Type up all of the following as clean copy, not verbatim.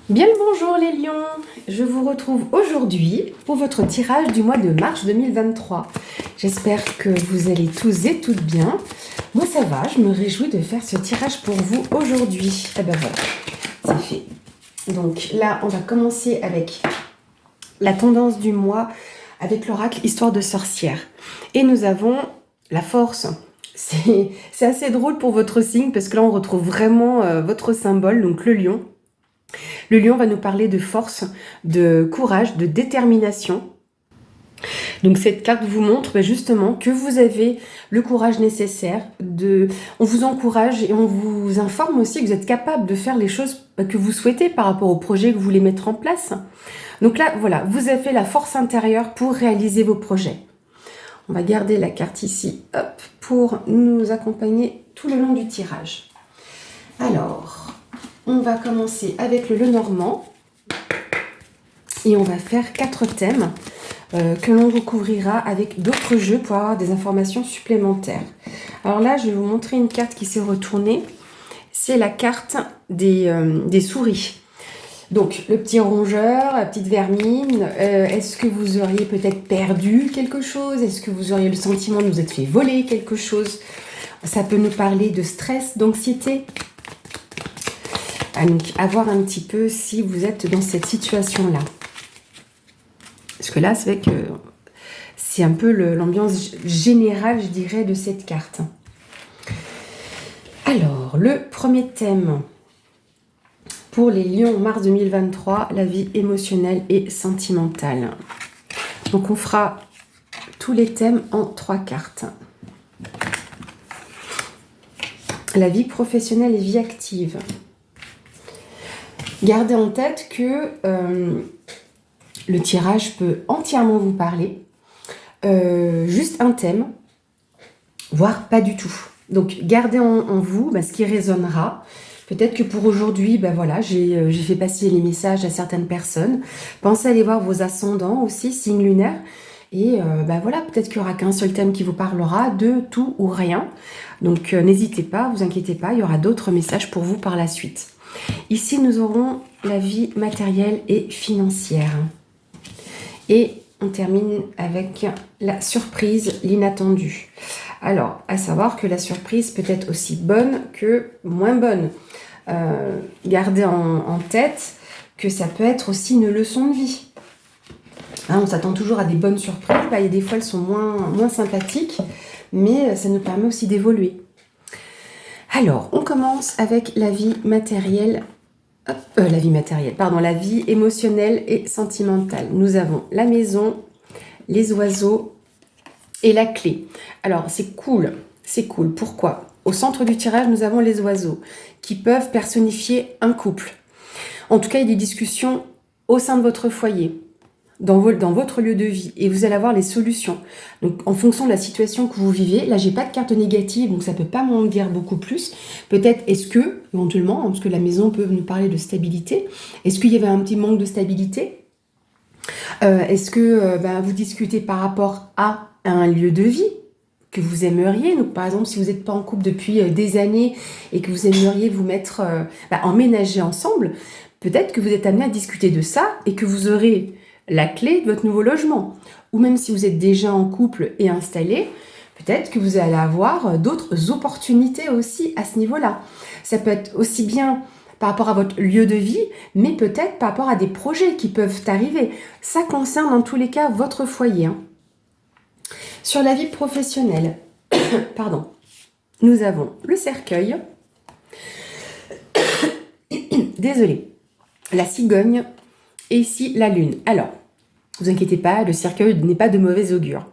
Bien le bonjour les lions, je vous retrouve aujourd'hui pour votre tirage du mois de mars 2023. J'espère que vous allez tous et toutes bien. Moi ça va, je me réjouis de faire ce tirage pour vous aujourd'hui. Et ben voilà, c'est fait. Donc là on va commencer avec la tendance du mois avec l'oracle Histoire de sorcière. Et nous avons la force. C'est assez drôle pour votre signe parce que là on retrouve vraiment votre symbole, donc le lion. Le lion va nous parler de force, de courage, de détermination. Donc cette carte vous montre justement que vous avez le courage nécessaire. On vous encourage et on vous informe aussi que vous êtes capable de faire les choses que vous souhaitez par rapport au projet que vous voulez mettre en place. Donc là, voilà, vous avez la force intérieure pour réaliser vos projets. On va garder la carte ici, hop, pour nous accompagner tout le long du tirage. Alors, on va commencer avec le Lenormand et on va faire 4 thèmes que l'on recouvrira avec d'autres jeux pour avoir des informations supplémentaires. Alors là, je vais vous montrer une carte qui s'est retournée. C'est la carte des souris. Donc, le petit rongeur, la petite vermine, est-ce que vous auriez peut-être perdu quelque chose? Est-ce que vous auriez le sentiment de vous être fait voler quelque chose? Ça peut nous parler de stress, d'anxiété. Donc, à voir un petit peu si vous êtes dans cette situation-là. Parce que là, c'est vrai que c'est un peu l'ambiance générale, je dirais, de cette carte. Alors, le premier thème pour les lions en mars 2023, la vie émotionnelle et sentimentale. Donc, on fera tous les thèmes en 3 cartes. La vie professionnelle et vie active. Gardez en tête que le tirage peut entièrement vous parler. Juste un thème, voire pas du tout. Donc, gardez en vous ce qui résonnera. Peut-être que pour aujourd'hui, voilà, j'ai fait passer les messages à certaines personnes. Pensez à aller voir vos ascendants aussi, signes lunaires. Et voilà, peut-être qu'il n'y aura qu'un seul thème qui vous parlera, de tout ou rien. Donc, n'hésitez pas, vous inquiétez pas, il y aura d'autres messages pour vous par la suite. Ici, nous aurons la vie matérielle et financière. Et on termine avec la surprise, l'inattendu. Alors, à savoir que la surprise peut être aussi bonne que moins bonne. Gardez en tête que ça peut être aussi une leçon de vie. On s'attend toujours à des bonnes surprises. Il y a des fois, elles sont moins sympathiques, mais ça nous permet aussi d'évoluer. Alors, on commence avec la vie matérielle. La vie émotionnelle et sentimentale. Nous avons la maison, les oiseaux et la clé. Alors, c'est cool. Pourquoi? Au centre du tirage, nous avons les oiseaux qui peuvent personnifier un couple. En tout cas, il y a des discussions au sein de votre foyer, dans votre lieu de vie, et vous allez avoir les solutions. Donc, en fonction de la situation que vous vivez, là, j'ai pas de carte négative, donc ça peut pas m'en dire beaucoup plus. Peut-être, éventuellement, parce que la maison peut nous parler de stabilité, est-ce qu'il y avait un petit manque de stabilité? Est-ce que vous discutez par rapport à un lieu de vie que vous aimeriez? Donc, par exemple, si vous n'êtes pas en couple depuis des années et que vous aimeriez vous mettre emménager ensemble, peut-être que vous êtes amené à discuter de ça et que vous aurez la clé de votre nouveau logement. Ou même si vous êtes déjà en couple et installé, peut-être que vous allez avoir d'autres opportunités aussi à ce niveau-là. Ça peut être aussi bien par rapport à votre lieu de vie, mais peut-être par rapport à des projets qui peuvent arriver. Ça concerne en tous les cas votre foyer. Sur la vie professionnelle, nous avons le cercueil, désolée, la cigogne et ici la lune. Alors, ne vous inquiétez pas, le cercueil n'est pas de mauvais augure.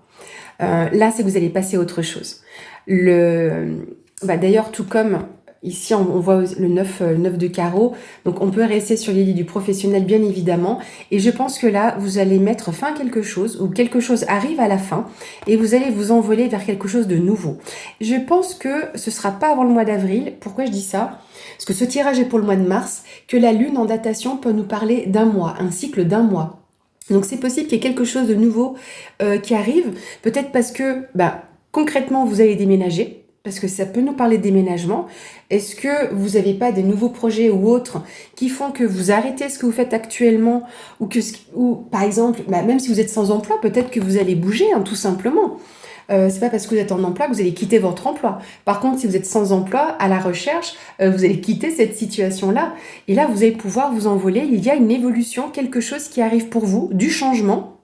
Là, c'est que vous allez passer à autre chose. D'ailleurs, tout comme ici, on voit le 9 de carreau, donc on peut rester sur l'idée du professionnel, bien évidemment. Et je pense que là, vous allez mettre fin à quelque chose, ou quelque chose arrive à la fin, et vous allez vous envoler vers quelque chose de nouveau. Je pense que ce ne sera pas avant le mois d'avril. Pourquoi je dis ça? Parce que ce tirage est pour le mois de mars, que la lune en datation peut nous parler d'un mois, un cycle d'un mois. Donc c'est possible qu'il y ait quelque chose de nouveau qui arrive, peut-être parce que concrètement vous allez déménager, parce que ça peut nous parler de déménagement. Est-ce que vous n'avez pas des nouveaux projets ou autres qui font que vous arrêtez ce que vous faites actuellement ou par exemple, même si vous êtes sans emploi, peut-être que vous allez bouger, hein, tout simplement. C'est pas parce que vous êtes en emploi que vous allez quitter votre emploi. Par contre, si vous êtes sans emploi, à la recherche, vous allez quitter cette situation-là. Et là, vous allez pouvoir vous envoler. Il y a une évolution, quelque chose qui arrive pour vous, du changement.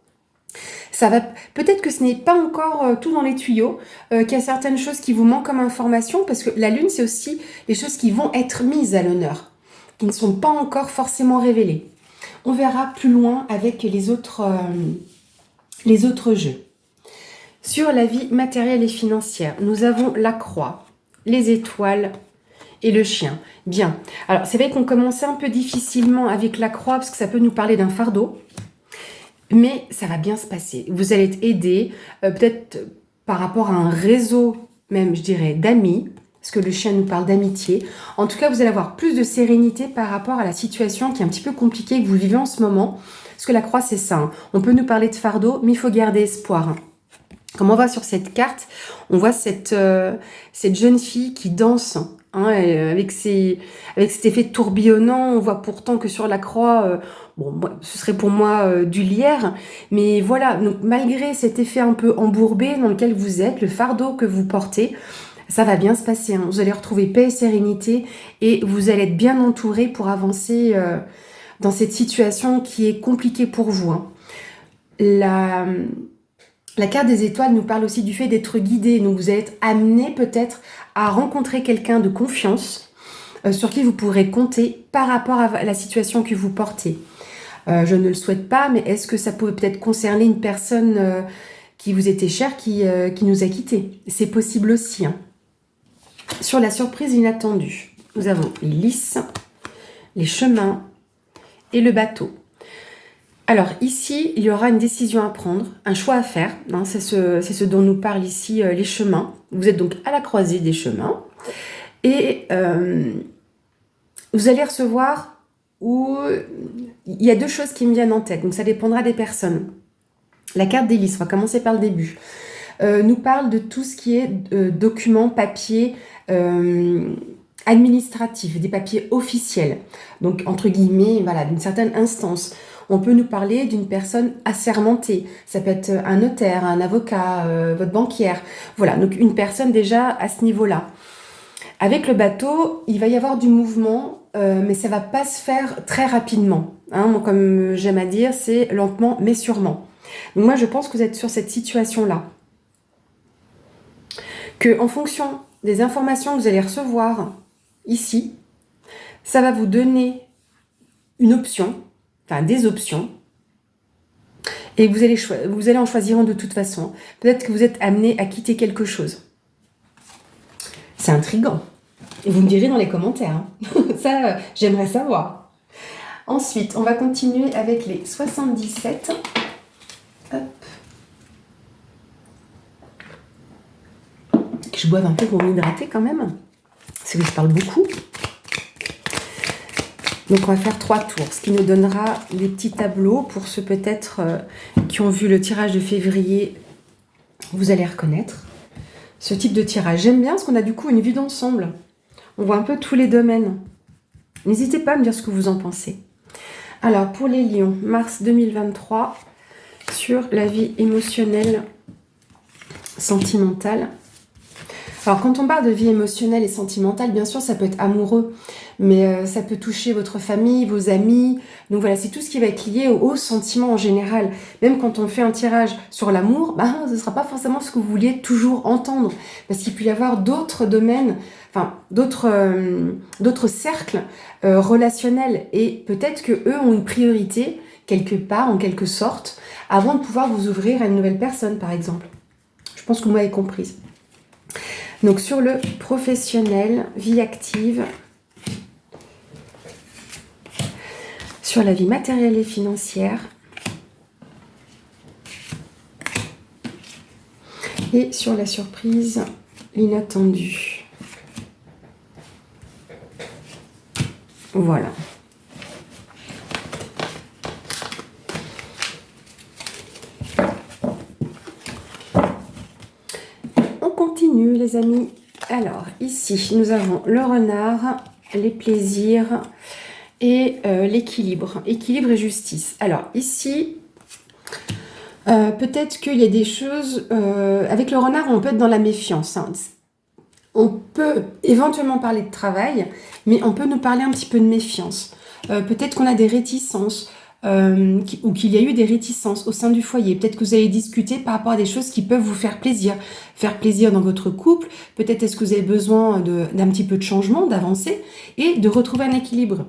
Ça va, peut-être que ce n'est pas encore tout dans les tuyaux, qu'il y a certaines choses qui vous manquent comme information, parce que la Lune, c'est aussi les choses qui vont être mises à l'honneur, qui ne sont pas encore forcément révélées. On verra plus loin avec les autres jeux. Sur la vie matérielle et financière, nous avons la croix, les étoiles et le chien. Bien. Alors, c'est vrai qu'on commençait un peu difficilement avec la croix, parce que ça peut nous parler d'un fardeau. Mais ça va bien se passer. Vous allez être aidé, peut-être par rapport à un réseau, même je dirais, d'amis, parce que le chien nous parle d'amitié. En tout cas, vous allez avoir plus de sérénité par rapport à la situation qui est un petit peu compliquée que vous vivez en ce moment. Parce que la croix, c'est ça. Hein. On peut nous parler de fardeau, mais il faut garder espoir. Hein. Comme on voit sur cette carte, on voit cette jeune fille qui danse. Hein, avec cet effet tourbillonnant, on voit pourtant que sur la croix, ce serait pour moi du lierre, mais voilà, donc malgré cet effet un peu embourbé dans lequel vous êtes, le fardeau que vous portez, ça va bien se passer. Hein. Vous allez retrouver paix et sérénité et vous allez être bien entouré pour avancer dans cette situation qui est compliquée pour vous. Hein. La carte des étoiles nous parle aussi du fait d'être guidé. Donc vous allez être amené peut-être à rencontrer quelqu'un de confiance sur qui vous pourrez compter par rapport à la situation que vous portez. Je ne le souhaite pas, mais est-ce que ça pourrait peut-être concerner une personne qui vous était chère, qui nous a quittés? C'est possible aussi. Hein. Sur la surprise inattendue, nous avons les lys, les chemins et le bateau. Alors ici, il y aura une décision à prendre, un choix à faire. Hein, c'est ce dont nous parlent ici les chemins. Vous êtes donc à la croisée des chemins. Et vous allez recevoir où il y a deux choses qui me viennent en tête. Donc ça dépendra des personnes. La carte des lys, on va commencer par le début. Nous parle de tout ce qui est documents, papiers administratifs, des papiers officiels. Donc entre guillemets, voilà, d'une certaine instance. On peut nous parler d'une personne assermentée. Ça peut être un notaire, un avocat, votre banquière. Voilà, donc une personne déjà à ce niveau-là. Avec le bateau, il va y avoir du mouvement, mais ça ne va pas se faire très rapidement. Hein, moi, comme j'aime à dire, c'est lentement mais sûrement. Donc moi, je pense que vous êtes sur cette situation-là. En fonction des informations que vous allez recevoir ici, ça va vous donner une option, enfin des options, et vous allez en choisir un de toute façon. Peut-être que vous êtes amené à quitter quelque chose. C'est intriguant. Et vous me direz dans les commentaires. Hein. Ça, j'aimerais savoir. Ensuite, on va continuer avec les 77. Hop. Que je boive un peu pour m'hydrater quand même. Parce que je parle beaucoup. Donc on va faire 3 tours, ce qui nous donnera des petits tableaux pour ceux peut-être qui ont vu le tirage de février. Vous allez reconnaître ce type de tirage. J'aime bien parce qu'on a du coup une vue d'ensemble. On voit un peu tous les domaines. N'hésitez pas à me dire ce que vous en pensez. Alors pour les lions, mars 2023, sur la vie émotionnelle, sentimentale. Alors quand on parle de vie émotionnelle et sentimentale, bien sûr ça peut être amoureux, mais ça peut toucher votre famille, vos amis. Donc voilà, c'est tout ce qui va être lié aux sentiments en général. Même quand on fait un tirage sur l'amour, ce ne sera pas forcément ce que vous vouliez toujours entendre. Parce qu'il peut y avoir d'autres domaines, enfin d'autres cercles relationnels. Et peut-être qu'eux ont une priorité, quelque part, en quelque sorte, avant de pouvoir vous ouvrir à une nouvelle personne, par exemple. Je pense que vous m'avez comprise. Donc sur le professionnel, vie active, sur la vie matérielle et financière, et sur la surprise, l'inattendu. Voilà. On continue les amis Alors, ici, nous avons le renard, les plaisirs et l'équilibre. Équilibre et justice. Alors, ici, peut-être qu'il y a des choses... avec le renard, on peut être dans la méfiance. Hein. On peut éventuellement parler de travail, mais on peut nous parler un petit peu de méfiance. Peut-être qu'on a des réticences, ou qu'il y a eu des réticences au sein du foyer. Peut-être que vous allez discuter par rapport à des choses qui peuvent vous faire plaisir dans votre couple. Peut-être est-ce que vous avez besoin d'un petit peu de changement, d'avancer et de retrouver un équilibre.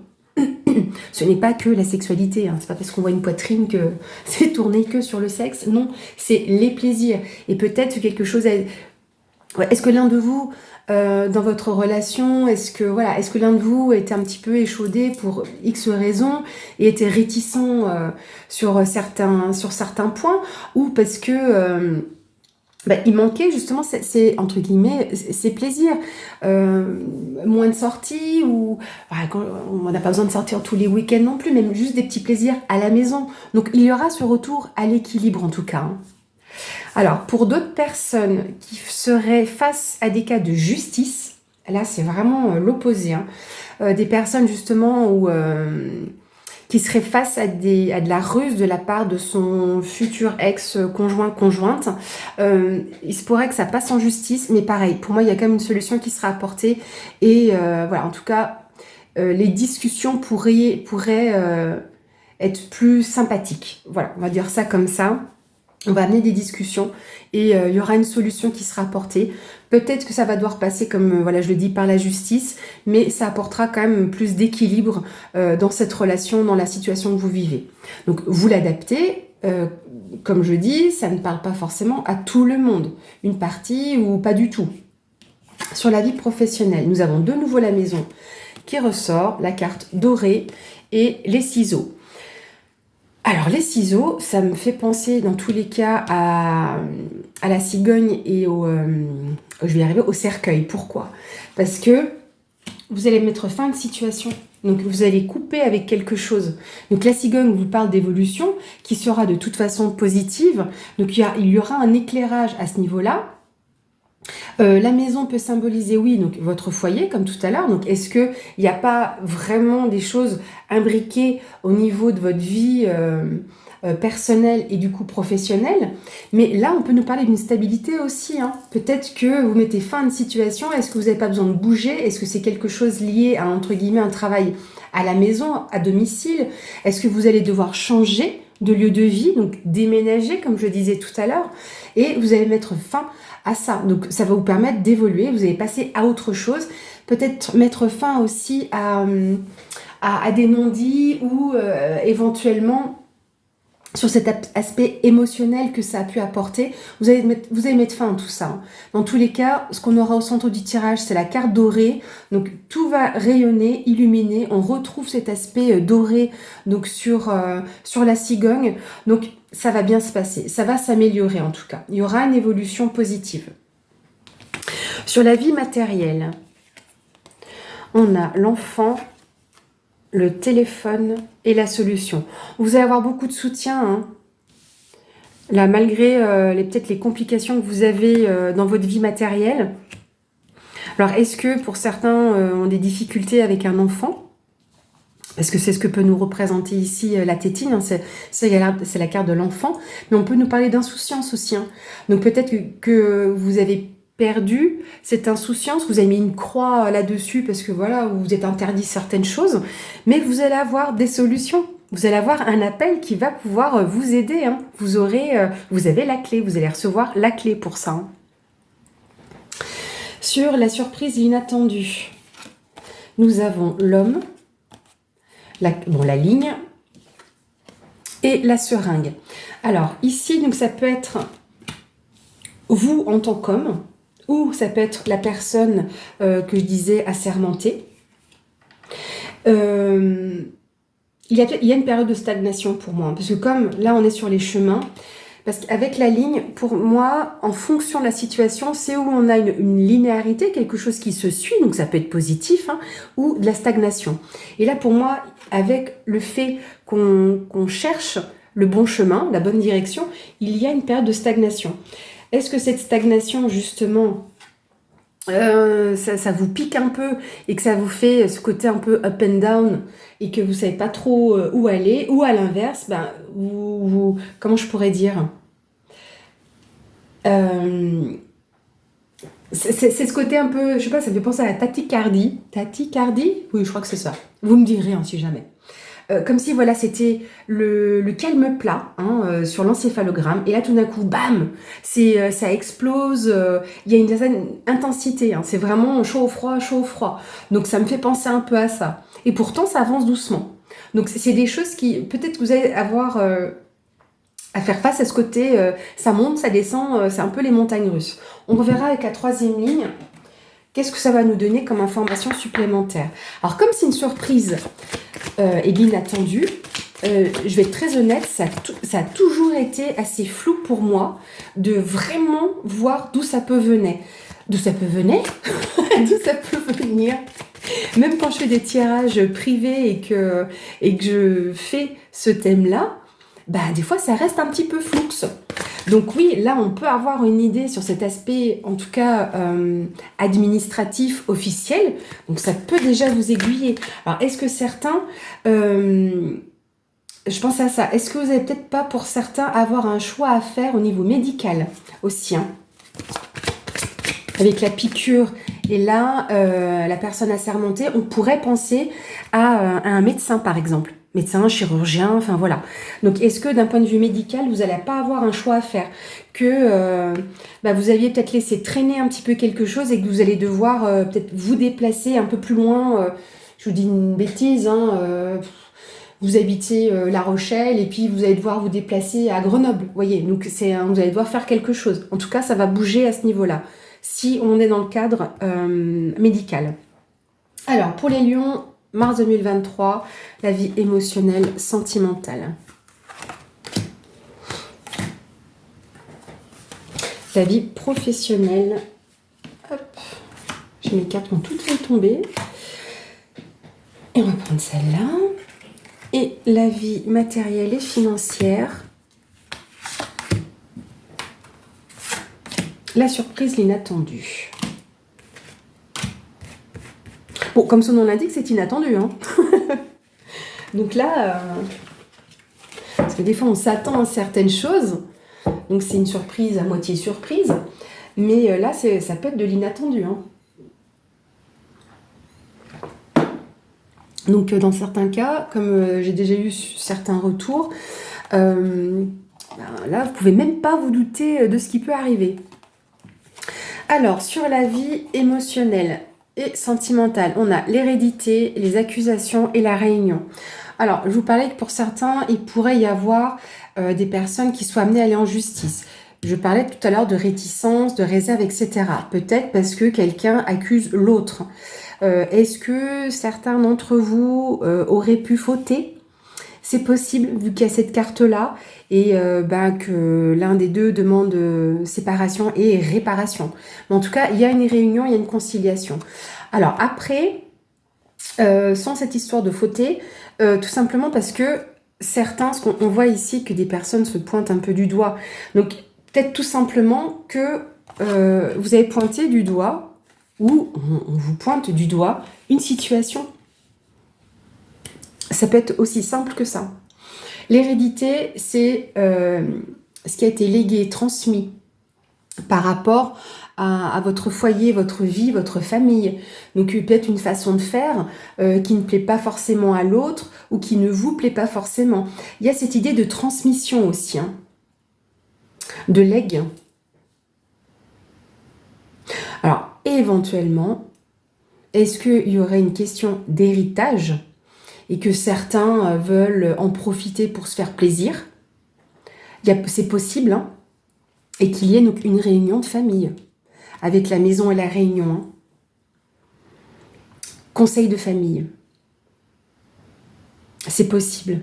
Ce n'est pas que la sexualité, hein. C'est pas parce qu'on voit une poitrine que c'est tourné que sur le sexe. Non, c'est les plaisirs. Et peut-être quelque chose... Est-ce que l'un de vous, dans votre relation, est-ce que l'un de vous était un petit peu échaudé pour X raisons et était réticent sur certains points, ou parce que il manquait justement entre guillemets ces plaisirs, moins de sorties, ou on n'a pas besoin de sortir tous les week-ends non plus, même juste des petits plaisirs à la maison. Donc il y aura ce retour à l'équilibre en tout cas, hein. Alors, pour d'autres personnes qui seraient face à des cas de justice, là c'est vraiment l'opposé, hein. Des personnes justement qui seraient face à de la ruse de la part de son futur ex-conjointe. Il se pourrait que ça passe en justice, mais pareil, pour moi il y a quand même une solution qui sera apportée. Et voilà, en tout cas, les discussions pourraient être plus sympathiques. Voilà, on va dire ça comme ça. On va amener des discussions et il y aura une solution qui sera apportée. Peut-être que ça va devoir passer, comme je le dis, par la justice, mais ça apportera quand même plus d'équilibre dans cette relation, dans la situation que vous vivez. Donc vous l'adaptez, comme je dis, ça ne parle pas forcément à tout le monde, une partie ou pas du tout. Sur la vie professionnelle, nous avons de nouveau la maison qui ressort, la carte dorée et les ciseaux. Alors les ciseaux, ça me fait penser dans tous les cas à la cigogne et au cercueil. Pourquoi? Parce que vous allez mettre fin à une situation. Donc vous allez couper avec quelque chose. Donc la cigogne vous parle d'évolution qui sera de toute façon positive. Donc il y aura un éclairage à ce niveau-là. La maison peut symboliser, oui, donc votre foyer, comme tout à l'heure. Donc, est-ce qu'il n'y a pas vraiment des choses imbriquées au niveau de votre vie personnelle et du coup professionnelle? Mais là, on peut nous parler d'une stabilité aussi, hein. Peut-être que vous mettez fin à une situation. Est-ce que vous n'avez pas besoin de bouger? Est-ce que c'est quelque chose lié à, entre guillemets, un travail à la maison, à domicile? Est-ce que vous allez devoir changer de lieu de vie, donc déménager, comme je disais tout à l'heure, et vous allez mettre fin à ça. Donc ça va vous permettre d'évoluer, vous allez passer à autre chose, peut-être mettre fin aussi à des non-dits ou éventuellement sur cet aspect émotionnel que ça a pu apporter, vous allez mettre fin à tout ça. Dans tous les cas, ce qu'on aura au centre du tirage, c'est la carte dorée. Donc tout va rayonner, illuminer. On retrouve cet aspect doré donc sur la cigogne. Donc ça va bien se passer, ça va s'améliorer en tout cas. Il y aura une évolution positive. Sur la vie matérielle, on a l'enfant, le téléphone et la solution. Vous allez avoir beaucoup de soutien, hein. Là, malgré peut-être les complications que vous avez dans votre vie matérielle. Alors, est-ce que pour certains ont des difficultés avec un enfant? Parce que c'est ce que peut nous représenter ici la tétine, hein. C'est la carte de l'enfant. Mais on peut nous parler d'insouciance aussi, hein. Donc peut-être que vous avez perdu cette insouciance, vous avez mis une croix là-dessus parce que voilà, vous êtes interdit certaines choses, mais vous allez avoir des solutions. Vous allez avoir un appel qui va pouvoir vous aider, hein. Vous avez la clé, vous allez recevoir la clé pour ça, hein. Sur la surprise inattendue, nous avons l'homme, la ligne et la seringue. Alors ici, donc ça peut être vous en tant qu'homme, ou ça peut être la personne que je disais assermentée. Il y a une période de stagnation pour moi, parce que comme là on est sur les chemins, parce qu'avec la ligne, pour moi, en fonction de la situation, c'est où on a une linéarité, quelque chose qui se suit, donc ça peut être positif, hein, ou de la stagnation. Et là, pour moi, avec le fait qu'on cherche le bon chemin, la bonne direction, il y a une période de stagnation. Est-ce que cette stagnation, justement, ça vous pique un peu et que ça vous fait ce côté un peu up and down et que vous savez pas trop où aller, ou à l'inverse, ben, comment je pourrais dire, euh, c'est ce côté un peu, je sais pas, ça me fait penser à la tachycardie. Tachycardie? Oui, je crois que c'est ça. Vous me direz, hein, si jamais. Comme si voilà, c'était le calme plat sur l'encéphalogramme, et là tout d'un coup, bam, ça explose, il y a une certaine intensité, hein, c'est vraiment chaud au froid, chaud au froid. Donc ça me fait penser un peu à ça. Et pourtant, ça avance doucement. Donc c'est des choses qui, peut-être que vous allez avoir à faire face à ce côté, ça monte, ça descend, c'est un peu les montagnes russes. On reverra avec la troisième ligne. Qu'est-ce que ça va nous donner comme information supplémentaire? Alors, comme c'est une surprise et de l'inattendu, je vais être très honnête, ça a toujours été assez flou pour moi de vraiment voir d'où ça peut venir. D'où ça peut venir? D'où ça peut venir? Même quand je fais des tirages privés et que je fais ce thème-là, bah, des fois, ça reste un petit peu flou. Donc oui, là, on peut avoir une idée sur cet aspect, en tout cas administratif, officiel. Donc ça peut déjà vous aiguiller. Alors, est-ce que certains... je pense à ça. Est-ce que vous n'avez peut-être pas, pour certains, avoir un choix à faire au niveau médical aussi, hein, avec la piqûre et là, la personne assermentée, on pourrait penser à un médecin, par exemple. Médecin, chirurgien, enfin voilà. Donc, est-ce que d'un point de vue médical, vous n'allez pas avoir un choix à faire? Que vous aviez peut-être laissé traîner un petit peu quelque chose et que vous allez devoir peut-être vous déplacer un peu plus loin. Je vous dis une bêtise, hein, vous habitez La Rochelle et puis vous allez devoir vous déplacer à Grenoble. Vous voyez, donc vous allez devoir faire quelque chose. En tout cas, ça va bouger à ce niveau-là, si on est dans le cadre médical. Alors, pour les lions, mars 2023, la vie émotionnelle, sentimentale. La vie professionnelle. Hop, j'ai mes cartes qui ont toutes fait tomber. Et on va prendre celle-là. Et la vie matérielle et financière. La surprise, l'inattendu. Bon, comme son nom l'indique, c'est inattendu, hein. Donc là, parce que des fois, on s'attend à certaines choses. Donc, c'est une surprise à moitié surprise. Mais là, ça peut être de l'inattendu, hein. Donc, dans certains cas, comme j'ai déjà eu certains retours, là, vous pouvez même pas vous douter de ce qui peut arriver. Alors, sur la vie émotionnelle et sentimentale, on a l'hérédité, les accusations et la réunion. Alors, je vous parlais que pour certains, il pourrait y avoir des personnes qui soient amenées à aller en justice. Je parlais tout à l'heure de réticence, de réserve, etc. Peut-être parce que quelqu'un accuse l'autre. Est-ce que certains d'entre vous auraient pu fauter? C'est possible, vu qu'il y a cette carte-là, et que l'un des deux demande séparation et réparation. Mais en tout cas, il y a une réunion, il y a une conciliation. Alors après, sans cette histoire de fauter, tout simplement parce que certains, on voit ici que des personnes se pointent un peu du doigt. Donc peut-être tout simplement que vous avez pointé du doigt, ou on vous pointe du doigt une situation. Ça peut être aussi simple que ça. L'hérédité, c'est ce qui a été légué, transmis par rapport à votre foyer, votre vie, votre famille. Donc peut-être une façon de faire qui ne plaît pas forcément à l'autre ou qui ne vous plaît pas forcément. Il y a cette idée de transmission aussi, hein, de legs. Alors, éventuellement, est-ce qu'il y aurait une question d'héritage et que certains veulent en profiter pour se faire plaisir? C'est possible, hein, et qu'il y ait donc une réunion de famille avec la maison et la réunion. Hein. Conseil de famille. C'est possible.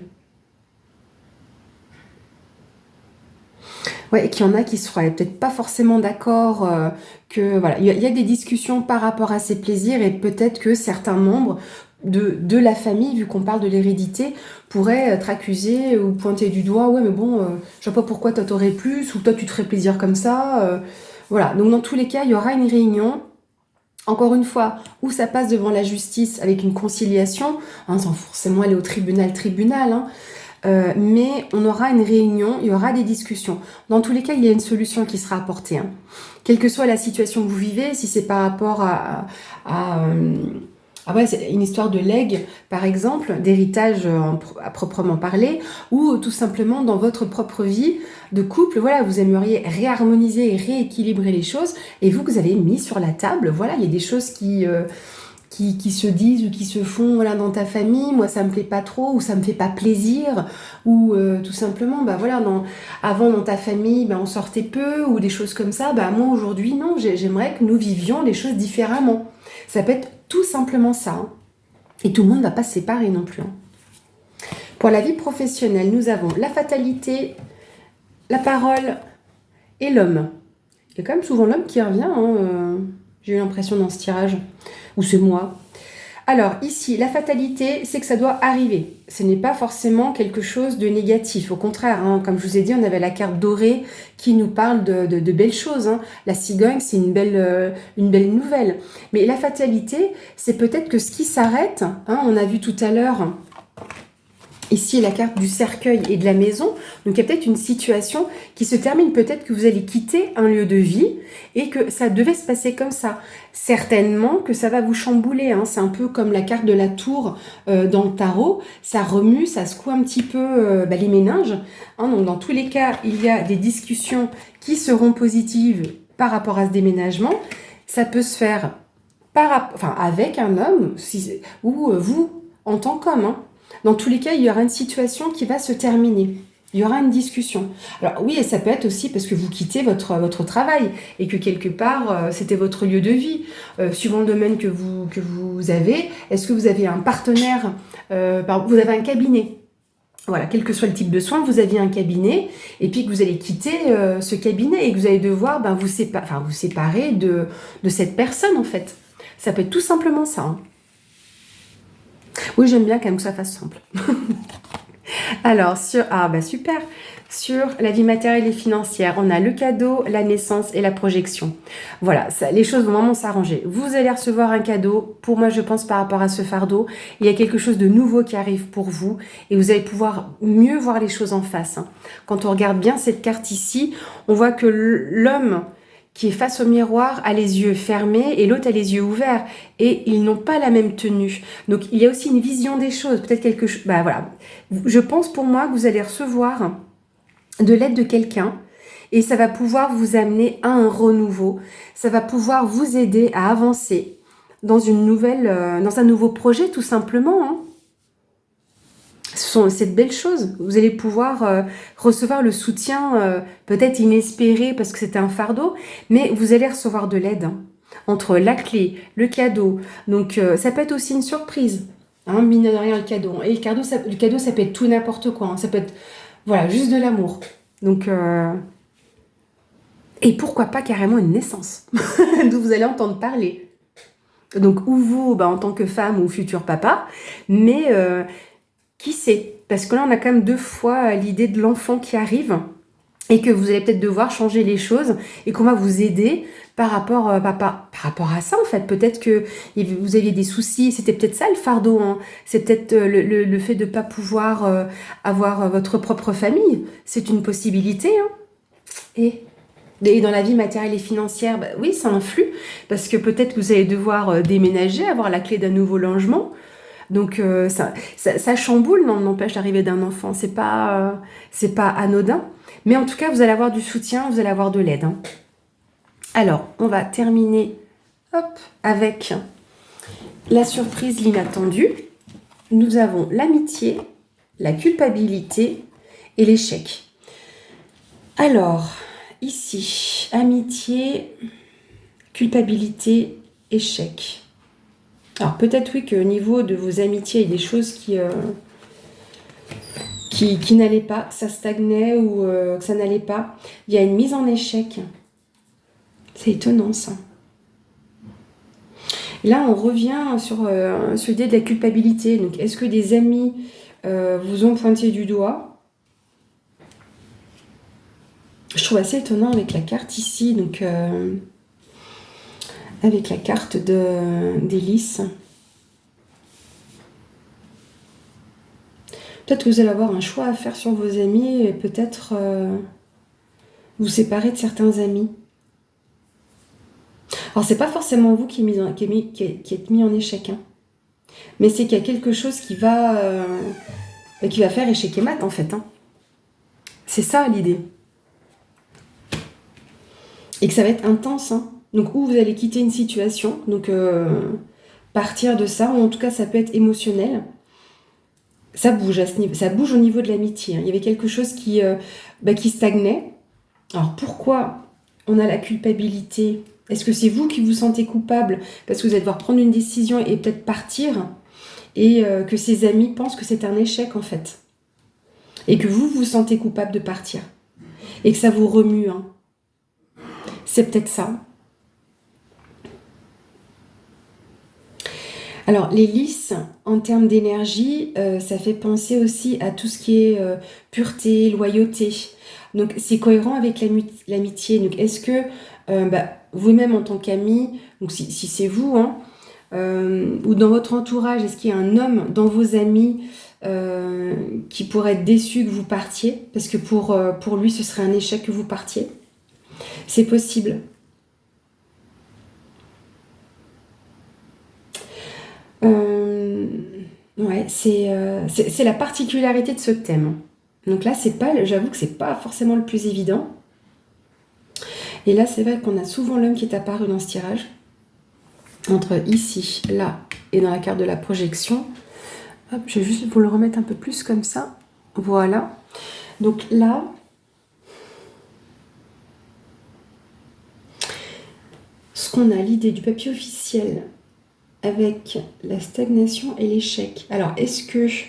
Ouais, et qu'il y en a qui seraient peut-être pas forcément d'accord que voilà, il y a des discussions par rapport à ces plaisirs et peut-être que certains membres de la famille, vu qu'on parle de l'hérédité, pourraient être accusés ou pointer du doigt. Ouais, mais bon, je vois pas pourquoi toi t'aurais plus ou toi tu te ferais plaisir comme ça. Voilà. Donc dans tous les cas, il y aura une réunion Encore une fois, où ça passe devant la justice avec une conciliation, hein, sans forcément aller au tribunal, hein, mais on aura une réunion, il y aura des discussions. Dans tous les cas, il y a une solution qui sera apportée, hein. Quelle que soit la situation que vous vivez, si c'est par rapport ouais, c'est une histoire de legs, par exemple, d'héritage à proprement parler, ou tout simplement dans votre propre vie de couple, voilà, vous aimeriez réharmoniser et rééquilibrer les choses, et vous avez mis sur la table, voilà, il y a des choses qui se disent ou qui se font, voilà, dans ta famille, moi ça me plaît pas trop, ou ça me fait pas plaisir, ou tout simplement, bah voilà, avant dans ta famille, bah, on sortait peu, ou des choses comme ça, bah moi aujourd'hui non, j'aimerais que nous vivions les choses différemment. Ça peut être tout simplement ça, hein. Et tout le monde ne va pas se séparer non plus, hein. Pour la vie professionnelle, nous avons la fatalité, la parole et l'homme. Il y a quand même souvent l'homme qui revient, hein, j'ai eu l'impression dans ce tirage. Ou c'est moi. Alors ici, la fatalité, c'est que ça doit arriver. Ce n'est pas forcément quelque chose de négatif. Au contraire, hein, comme je vous ai dit, on avait la carte dorée qui nous parle de belles choses, hein. La cigogne, c'est une belle nouvelle. Mais la fatalité, c'est peut-être que ce qui s'arrête, hein, on a vu tout à l'heure ici la carte du cercueil et de la maison. Donc il y a peut-être une situation qui se termine, peut-être que vous allez quitter un lieu de vie et que ça devait se passer comme ça. Certainement que ça va vous chambouler, hein. C'est un peu comme la carte de la tour dans le tarot. Ça remue, ça secoue un petit peu les méninges, hein. Donc dans tous les cas, il y a des discussions qui seront positives par rapport à ce déménagement. Ça peut se faire avec un homme ou vous en tant qu'homme, hein. Dans tous les cas, il y aura une situation qui va se terminer. Il y aura une discussion. Alors oui, et ça peut être aussi parce que vous quittez votre travail et que quelque part, c'était votre lieu de vie. Suivant le domaine que vous avez, est-ce que vous avez un partenaire, vous avez un cabinet? Voilà, quel que soit le type de soin, vous aviez un cabinet et puis que vous allez quitter ce cabinet et que vous allez devoir vous séparer de cette personne en fait. Ça peut être tout simplement ça, hein. Oui, j'aime bien quand même que ça fasse simple. Alors, super. Sur la vie matérielle et financière, on a le cadeau, la naissance et la projection. Voilà, les choses vont vraiment s'arranger. Vous allez recevoir un cadeau. Pour moi, je pense par rapport à ce fardeau, il y a quelque chose de nouveau qui arrive pour vous et vous allez pouvoir mieux voir les choses en face, hein. Quand on regarde bien cette carte ici, on voit que l'homme qui est face au miroir a les yeux fermés et l'autre a les yeux ouverts et ils n'ont pas la même tenue. Donc il y a aussi une vision des choses, peut-être quelque chose. Bah voilà, je pense pour moi que vous allez recevoir de l'aide de quelqu'un et ça va pouvoir vous amener à un renouveau. Ça va pouvoir vous aider à avancer dans dans un nouveau projet tout simplement, hein. C'est de belles choses. Vous allez pouvoir recevoir le soutien peut-être inespéré parce que c'était un fardeau, mais vous allez recevoir de l'aide, hein, entre la clé, le cadeau. Donc ça peut être aussi une surprise, hein, mine de rien le cadeau. Et le cadeau, ça peut être tout n'importe quoi, hein. Ça peut être voilà, juste de l'amour. Donc et pourquoi pas carrément une naissance d'où vous allez entendre parler. Donc ou vous en tant que femme ou futur papa, mais qui sait? Parce que là, on a quand même 2 fois l'idée de l'enfant qui arrive et que vous allez peut-être devoir changer les choses et qu'on va vous aider par rapport à ça, en fait. Peut-être que vous aviez des soucis, c'était peut-être ça le fardeau, hein. C'est peut-être le fait de ne pas pouvoir avoir votre propre famille. C'est une possibilité, hein. Et dans la vie matérielle et financière, oui, ça influe parce que peut-être que vous allez devoir déménager, avoir la clé d'un nouveau logement. Donc ça chamboule, n'empêche l'arrivée d'un enfant, c'est pas anodin. Mais en tout cas, vous allez avoir du soutien, vous allez avoir de l'aide, hein. Alors, on va terminer avec la surprise, l'inattendu. Nous avons l'amitié, la culpabilité et l'échec. Alors, ici, amitié, culpabilité, échec. Alors peut-être oui qu'au niveau de vos amitiés, il y a des choses qui n'allaient pas, que ça stagnait ou que ça n'allait pas. Il y a une mise en échec. C'est étonnant ça. Là, on revient sur l'idée de la culpabilité. Donc, est-ce que des amis vous ont pointé du doigt? Je trouve assez étonnant avec la carte ici. Donc, avec la carte des lys. Peut-être que vous allez avoir un choix à faire sur vos amis et peut-être vous séparer de certains amis. Alors, c'est pas forcément vous qui êtes mis en échec, hein. Mais c'est qu'il y a quelque chose qui va faire échec et mat, en fait, hein. C'est ça l'idée. Et que ça va être intense, hein. Donc, où vous allez quitter une situation, donc partir de ça, ou en tout cas, ça peut être émotionnel. Ça bouge à ce niveau, ça bouge au niveau de l'amitié, hein. Il y avait quelque chose qui stagnait. Alors, pourquoi on a la culpabilité? Est-ce que c'est vous qui vous sentez coupable parce que vous allez devoir prendre une décision et peut-être partir et que ces amis pensent que c'est un échec en fait et que vous vous sentez coupable de partir et que ça vous remue, hein. C'est peut-être ça. Alors les lys en termes d'énergie, ça fait penser aussi à tout ce qui est pureté, loyauté. Donc c'est cohérent avec l'amitié. Donc est-ce que vous-même en tant qu'ami, donc si c'est vous, hein, ou dans votre entourage, est-ce qu'il y a un homme dans vos amis qui pourrait être déçu que vous partiez? Parce que pour lui, ce serait un échec que vous partiez. C'est possible. Ouais, c'est la particularité de ce thème. Donc là, j'avoue que c'est pas forcément le plus évident. Et là, c'est vrai qu'on a souvent l'homme qui est apparu dans ce tirage. Entre ici, là, et dans la carte de la projection. Hop, je vais juste vous le remettre un peu plus comme ça. Voilà. Donc là, ce qu'on a, l'idée du papier officiel avec la stagnation et l'échec. Alors, est-ce que il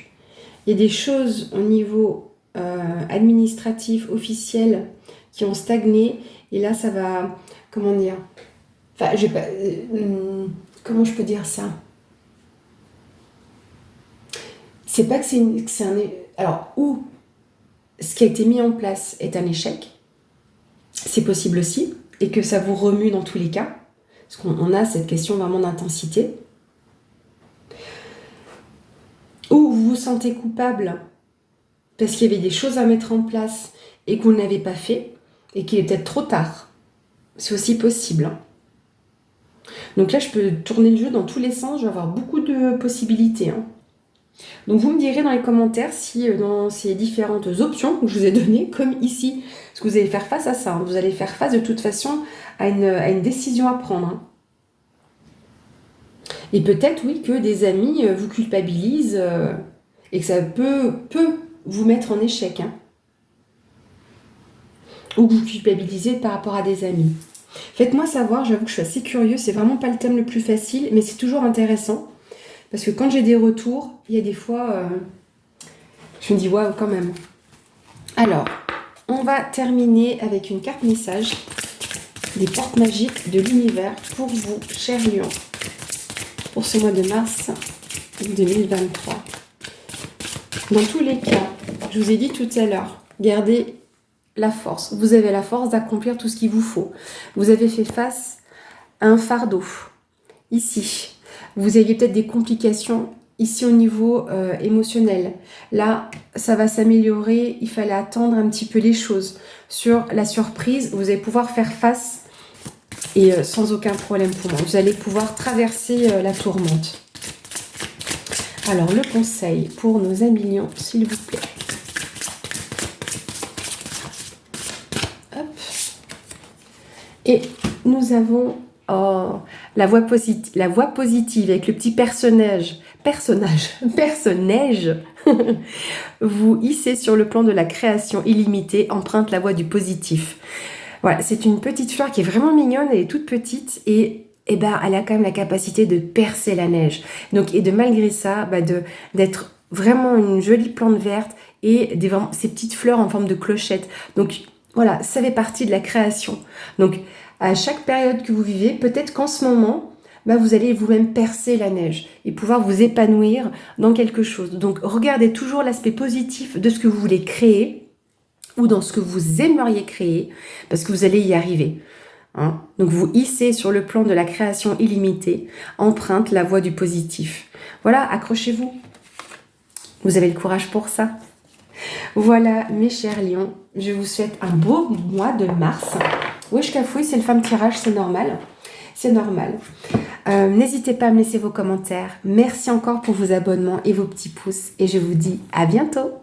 y a des choses au niveau administratif, officiel, qui ont stagné? Et là, ça va... Comment dire? Enfin, je vais pas... comment je peux dire ça? C'est pas que c'est un... Alors, ou ce qui a été mis en place est un échec, c'est possible aussi, et que ça vous remue dans tous les cas, parce qu'on a cette question vraiment d'intensité. Ou vous vous sentez coupable parce qu'il y avait des choses à mettre en place et que vous n'avez pas fait, et qu'il est peut-être trop tard. C'est aussi possible, hein. Donc là, je peux tourner le jeu dans tous les sens, je vais avoir beaucoup de possibilités, hein. Donc vous me direz dans les commentaires si dans ces différentes options que je vous ai données, comme ici, parce que vous allez faire face à ça, hein. Vous allez faire face de toute façon à une décision à prendre, hein. Et peut-être, oui, que des amis vous culpabilisent et que ça peut vous mettre en échec, hein. Ou que vous culpabilisez par rapport à des amis. Faites-moi savoir, j'avoue que je suis assez curieuse, c'est vraiment pas le thème le plus facile, mais c'est toujours intéressant. Parce que quand j'ai des retours, il y a des fois, je me dis waouh quand même. Alors, on va terminer avec une carte message des portes magiques de l'univers pour vous, chers lions, pour ce mois de mars 2023. Dans tous les cas, je vous ai dit tout à l'heure, gardez la force. Vous avez la force d'accomplir tout ce qu'il vous faut. Vous avez fait face à un fardeau. Ici, vous aviez peut-être des complications ici au niveau émotionnel. Là, ça va s'améliorer. Il fallait attendre un petit peu les choses. Sur la surprise, vous allez pouvoir faire face et sans aucun problème pour moi. Vous allez pouvoir traverser la tourmente. Alors, le conseil pour nos amis lions, s'il vous plaît. Hop. Et nous avons la voix positive avec le petit personnage, vous hissez sur le plan de la création illimitée, emprunte la voie du positif. Voilà, c'est une petite fleur qui est vraiment mignonne, elle est toute petite et elle a quand même la capacité de percer la neige. Donc, et de malgré ça, d'être vraiment une jolie plante verte et ces petites fleurs en forme de clochette. Donc voilà, ça fait partie de la création. Donc à chaque période que vous vivez, peut-être qu'en ce moment, vous allez vous-même percer la neige et pouvoir vous épanouir dans quelque chose. Donc regardez toujours l'aspect positif de ce que vous voulez créer ou dans ce que vous aimeriez créer, parce que vous allez y arriver. hein. Donc vous hissez sur le plan de la création illimitée, emprunte la voie du positif. Voilà, accrochez-vous. Vous avez le courage pour ça. Voilà, mes chers lions, je vous souhaite un beau mois de mars. Oui, je cafouille, c'est le femme tirage, c'est normal. C'est normal. N'hésitez pas à me laisser vos commentaires. Merci encore pour vos abonnements et vos petits pouces. Et je vous dis à bientôt.